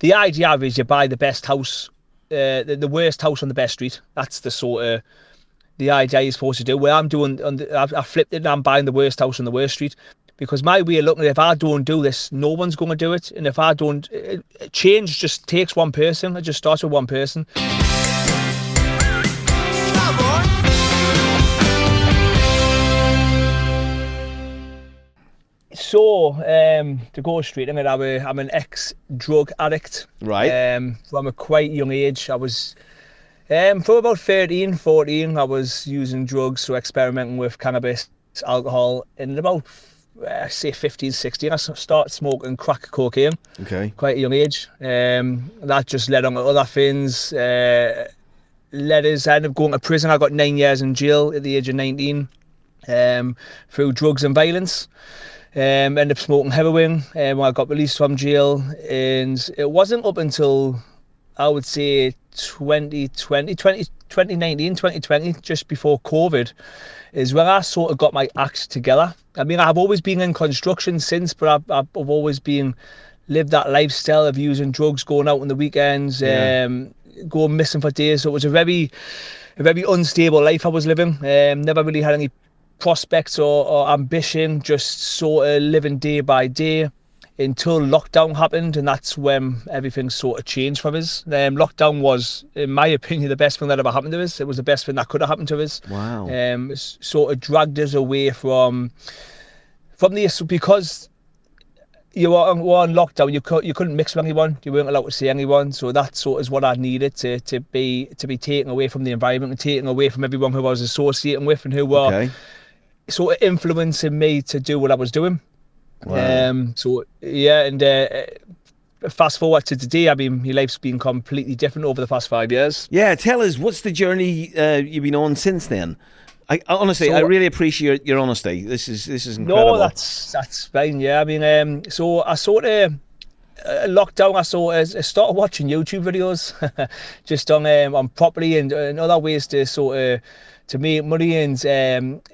the idea is you buy the best house, the worst house on the best street. That's the sort of the idea you're supposed to do. Where I'm doing, I flipped it and I'm buying the worst house on the worst street. Because my way of looking at it, if I don't do this, no one's going to do it. And if I don't, change just takes one person. It just starts with one person. So, to go straight in it, I'm an ex-drug addict. Right. From a quite young age. I was, from about 13, 14, I was using drugs, so experimenting with cannabis, alcohol. And about, say, 15, 16, I started smoking crack cocaine. Okay. Quite a young age. That just led on to other things. Led us, I ended up going to prison. I got 9 years in jail at the age of 19 through drugs and violence. Ended up smoking heroin when I got released from jail, and it wasn't up until I would say 2020, just before COVID, is when I sort of got my act together. I mean, I've always been in construction since, but I've always lived that lifestyle of using drugs, going out on the weekends, going missing for days. So it was a very unstable life I was living. Never really had any prospects or ambition, just sort of living day by day until lockdown happened, and that's when everything sort of changed for us. Lockdown was, in my opinion, the best thing that ever happened to us. It was the best thing that could have happened to us. Wow. It sort of dragged us away from the, because you were on lockdown, you couldn't mix with anyone, you weren't allowed to see anyone, so that sort of is what I needed to be taken away from the environment and taken away from everyone who I was associating with and who were sort of influencing me to do what I was doing. Wow. So yeah, and fast forward to today, I mean, my life's been completely different over the past 5 years. Yeah, tell us, what's the journey you've been on since then? I honestly, I really appreciate your honesty. This is incredible. No, that's fine. Yeah, I mean, so I sort of lockdown. I started watching YouTube videos, just on property and other ways to sort of to make money, and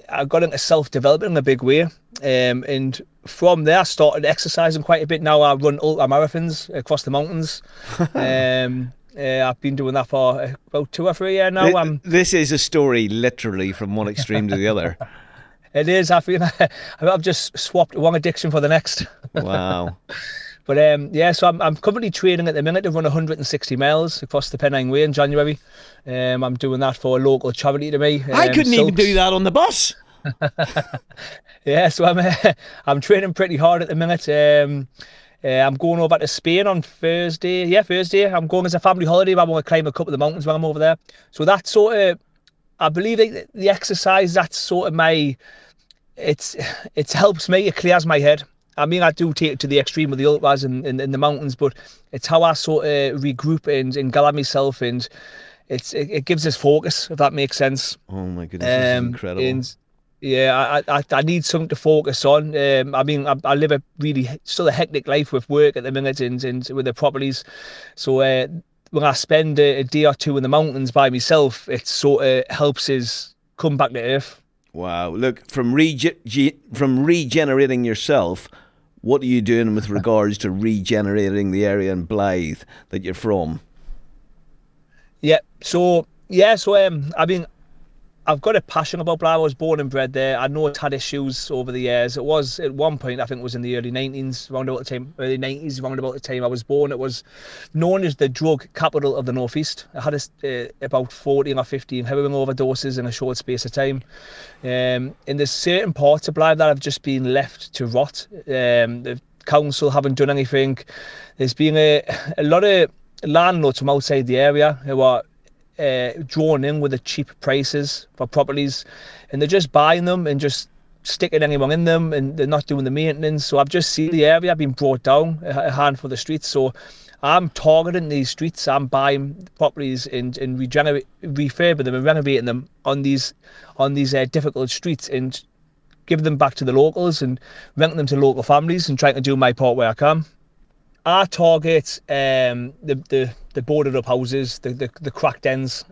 I got into self-development in a big way, and from there I started exercising quite a bit. Now I run ultra marathons across the mountains. I've been doing that for about 2 or 3 years now. This is a story literally from one extreme to the other. It is. I feel I've just swapped one addiction for the next. Wow. But so I'm currently training at the minute to run 160 miles across the Pennine Way in January. I'm doing that for a local charity to me. I couldn't even do that on the bus. Yeah, so I'm training pretty hard at the minute. I'm going over to Spain on Thursday. Yeah, Thursday. I'm going as a family holiday. I want to climb a couple of the mountains when I'm over there. So that's sort of, I believe the exercise, that's sort of it helps me. It clears my head. I mean, I do take it to the extreme with the ultras and the mountains, but it's how I sort of regroup and gather myself, and it gives us focus, if that makes sense. Oh my goodness, this is incredible. And yeah, I need something to focus on. I mean, I live still a hectic life with work at the minute and with the properties. So when I spend a day or two in the mountains by myself, it sort of helps us come back to earth. Wow. Look, from regenerating yourself, what are you doing with regards to regenerating the area in Blythe that you're from? So I mean, I've got a passion about Blythe. I was born and bred there. I know it's had issues over the years. It was at one point, I think it was in the early 90s, round about the time I was born. It was known as the drug capital of the Northeast. I had about 14 or 15 heroin overdoses in a short space of time. And there's certain parts of Blythe that have just been left to rot. The council haven't done anything. There's been a lot of landlords from outside the area who are drawn in with the cheap prices for properties, and they're just buying them and just sticking anyone in them, and they're not doing the maintenance. So I've just seen the area being brought down a handful of the streets. So I'm targeting these streets. I'm buying properties and refurbing them and renovating them on these difficult streets, and giving them back to the locals and renting them to local families, and trying to do my part where I can. I target the boarded up houses, the crack dens,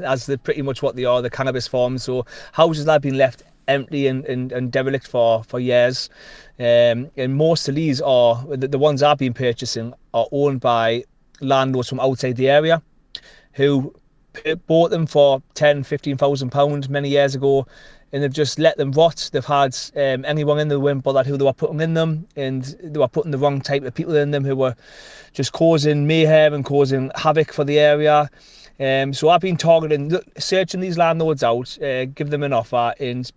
as pretty much what they are, the cannabis farms. So houses that have been left empty and derelict for years. And most of these are, the ones I've been purchasing, are owned by landlords from outside the area who bought them for £10,000-15,000 many years ago, and they've just let them rot. They've had anyone in, they weren't bothered who they were putting in them, and they were putting the wrong type of people in them who were just causing mayhem and causing havoc for the area. So I've been targeting, searching these landlords out, give them an offer, and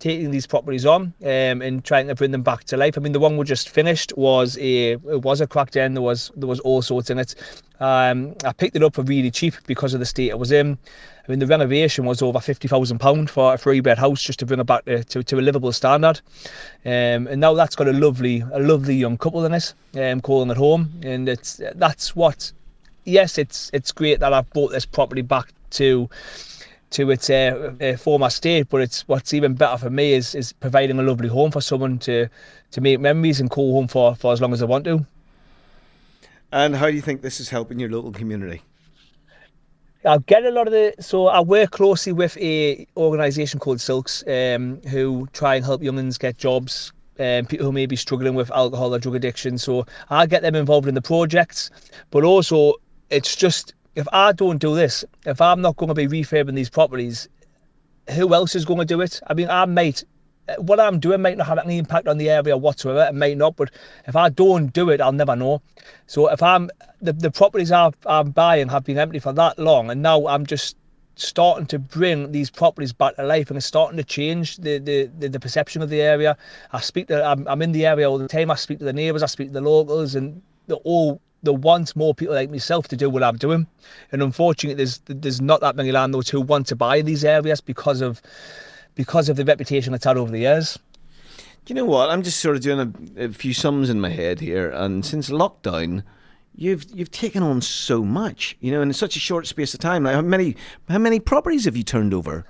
taking these properties on and trying to bring them back to life. I mean, the one we just finished was a cracked den. There was all sorts in it. I picked it up for really cheap because of the state it was in. I mean, the renovation was over £50,000 for a 3-bed house, just to bring it back to a livable standard. And now that's got a lovely young couple in it, calling it home. And that's what. Yes, it's great that I've brought this property back to its former state, but it's what's even better for me is providing a lovely home for someone to make memories and call home for as long as they want to. And how do you think this is helping your local community? I get a lot of so I work closely with a organisation called Silks, who try and help young'uns get jobs, people who may be struggling with alcohol or drug addiction. So I get them involved in the projects, but also it's just, if I don't do this, if I'm not going to be refurbing these properties, who else is going to do it? I mean, what I'm doing might not have any impact on the area whatsoever. It might not, but if I don't do it, I'll never know. So if the properties I'm buying have been empty for that long, and now I'm just starting to bring these properties back to life, and it's starting to change the perception of the area. I'm in the area all the time. I speak to the neighbours, I speak to the locals, and they want more people like myself to do what I'm doing. And unfortunately, there's not that many landlords who want to buy these areas because of the reputation it's had over the years. Do you know what? I'm just sort of doing a few sums in my head here, and since lockdown, you've taken on so much, in such a short space of time. Like how many properties have you turned over?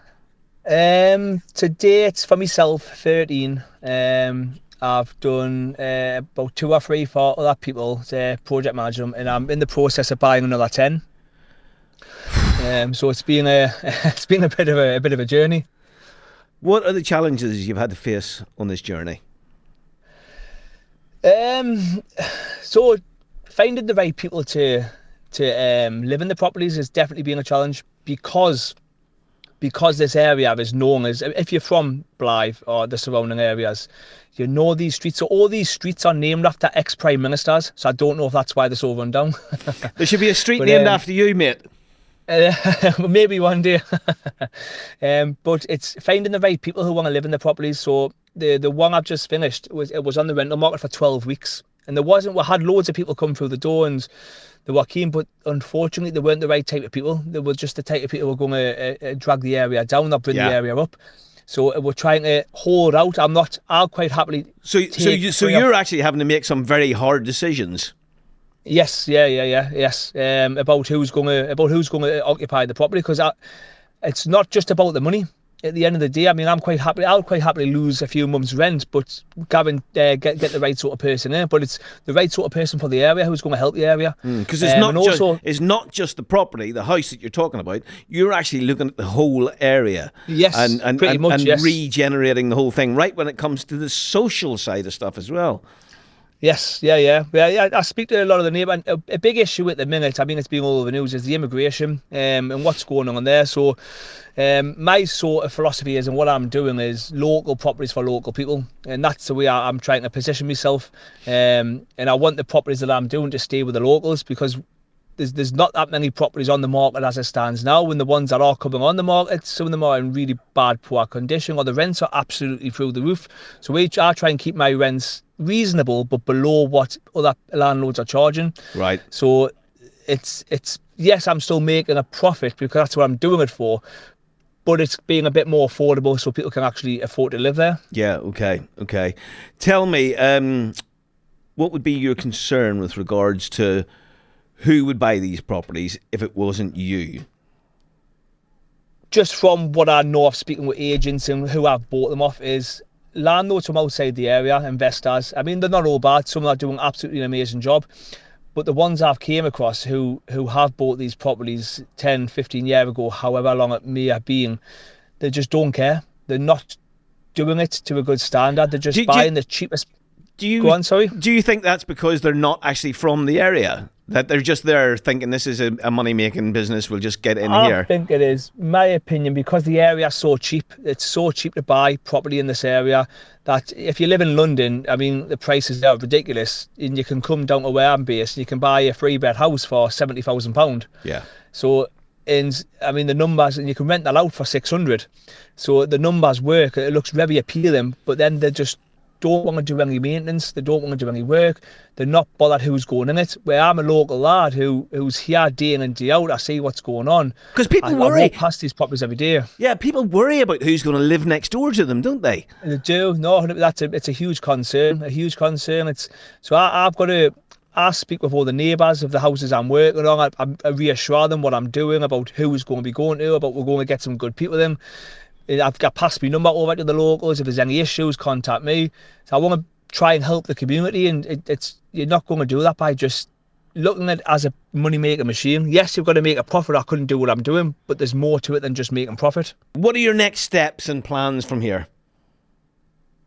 To date, for myself, 13. I've done about 2 or 3 for other people to project manage them, and I'm in the process of buying another 10. So it's been a bit of a journey. What are the challenges you've had to face on this journey? So finding the right people to live in the properties has definitely been a challenge, because this area is known as, if you're from Blythe or the surrounding areas, you know these streets. So all these streets are named after ex-prime ministers. So I don't know if that's why they're so run down. There should be a street named after you, mate. Maybe one day. But it's finding the right people who want to live in the properties. So the one I've just finished was on the rental market for 12 weeks, and we had loads of people come through the door and they were keen, but unfortunately they weren't the right type of people. They were just the type of people who were going to drag the area down, not bring the area up. So we're trying to hold out. I'll quite happily. So you're actually having to make some very hard decisions. Yes, yes. About who's going to occupy the property, because it's not just about the money. At the end of the day, I mean, I'll quite happily lose a few months' rent, but get the right sort of person in. But it's the right sort of person for the area who's going to help the area. Because it's not just the property, the house that you're talking about. You're actually looking at the whole area. Yes, and pretty much, yes. Regenerating the whole thing, right when it comes to the social side of stuff as well. Yes, yeah. I speak to a lot of the neighbours. A big issue at the minute, I mean, it's been all over the news, is the immigration and what's going on there. So my sort of philosophy is, and what I'm doing is local properties for local people, and that's the way I'm trying to position myself. And I want the properties that I'm doing to stay with the locals, because there's not that many properties on the market as it stands now. When the ones that are coming on the market, some of them are in really bad, poor condition, or the rents are absolutely through the roof. So I try and keep my rents reasonable, but below what other landlords are charging. Right. So it's yes, I'm still making a profit because that's what I'm doing it for, but it's being a bit more affordable so people can actually afford to live there. Yeah. Okay. Tell me, what would be your concern with regards to who would buy these properties if it wasn't you? Just from what I know of speaking with agents and who I've bought them off, is landlords from outside the area, investors. I mean, they're not all bad. Some are doing absolutely an amazing job. But the ones I've came across who have bought these properties 10, 15 years ago, however long it may have been, they just don't care. They're not doing it to a good standard. They're just buying the cheapest. Go on, sorry. Do you think that's because they're not actually from the area? That they're just there thinking this is a money-making business, we'll just get in here? I think it is, my opinion, because the area is so cheap. It's so cheap to buy property in this area that if you live in London, I mean, the prices are ridiculous. And you can come down to where I'm based and you can buy a 3-bed house for £70,000. Yeah. So, and I mean, the numbers, and you can rent that out for 600. So the numbers work. It looks very appealing, but then they just don't want to do any maintenance. They don't want to do any work. They're not bothered who's going in it. Where I'm a local lad who's here day in and day out, I see what's going on. Because people worry. I walk past these properties every day. Yeah, people worry about who's going to live next door to them, don't they? They do. No, it's a huge concern. A huge concern. I speak with all the neighbours of the houses I'm working on. I reassure them what I'm doing, about who's going to be going to, about we're going to get some good people in. I've got passed my number over to the locals. If there's any issues, contact me. So I want to try and help the community, and you're not going to do that by just looking at it as a money-making machine. Yes, you've got to make a profit. I couldn't do what I'm doing, but there's more to it than just making profit. What are your next steps and plans from here?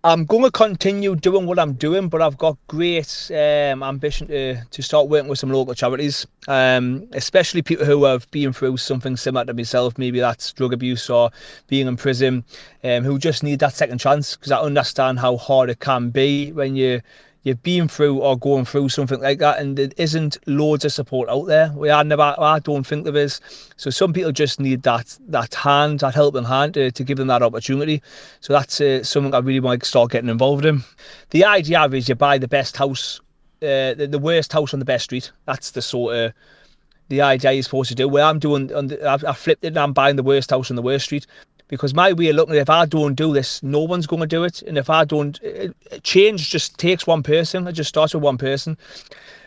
I'm going to continue doing what I'm doing, but I've got great ambition to start working with some local charities, especially people who have been through something similar to myself. Maybe that's drug abuse or being in prison, who just need that second chance, because I understand how hard it can be when you've been through or going through something like that, and there isn't loads of support out there. I don't think there is. So some people just need that helping hand to give them that opportunity. So that's something I really want to start getting involved in. The idea is you buy the best house, the worst house on the best street. That's the idea you're supposed to do. Where I'm doing, I flipped it and I'm buying the worst house on the worst street. Because my way of looking at it, if I don't do this, no one's going to do it. And if I don't, change just takes one person. It just starts with one person.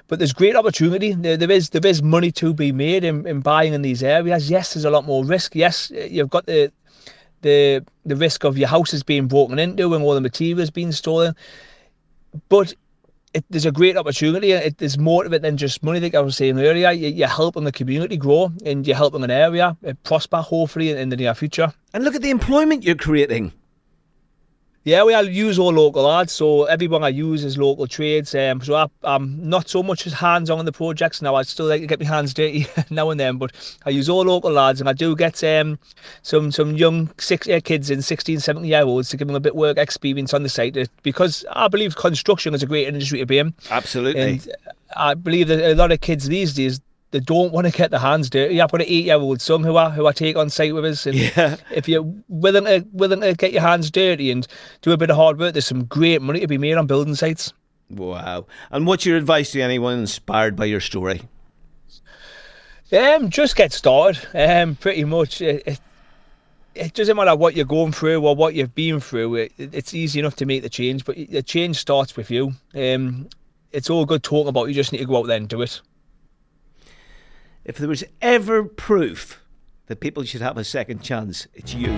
But there's great opportunity. There is money to be made in buying in these areas. Yes, there's a lot more risk. Yes, you've got the risk of your houses being broken into and all the materials being stolen. But there's a great opportunity. There's more to it than just money, like I was saying earlier. You're helping the community grow, and you're helping an area prosper, hopefully, in the near future. And look at the employment you're creating. Yeah, we use all local lads, so everyone I use is local trades. So I'm not so much as hands-on in the projects now. I still like to get my hands dirty now and then, but I use all local lads, and I do get some young kids in 16, 17-year-olds to give them a bit of work experience on the site, because I believe construction is a great industry to be in. Absolutely. And I believe that a lot of kids these days, they don't want to get their hands dirty. I've got an 8-year-old son who I take on site with us, and if you're willing to get your hands dirty and do a bit of hard work, there's some great money to be made on building sites. Wow. And what's your advice to anyone inspired by your story? Just get started. Pretty much. It doesn't matter what you're going through or what you've been through. It's easy enough to make the change, but the change starts with you. It's all good talking about. You just need to go out there and do it. If there was ever proof that people should have a second chance, it's you.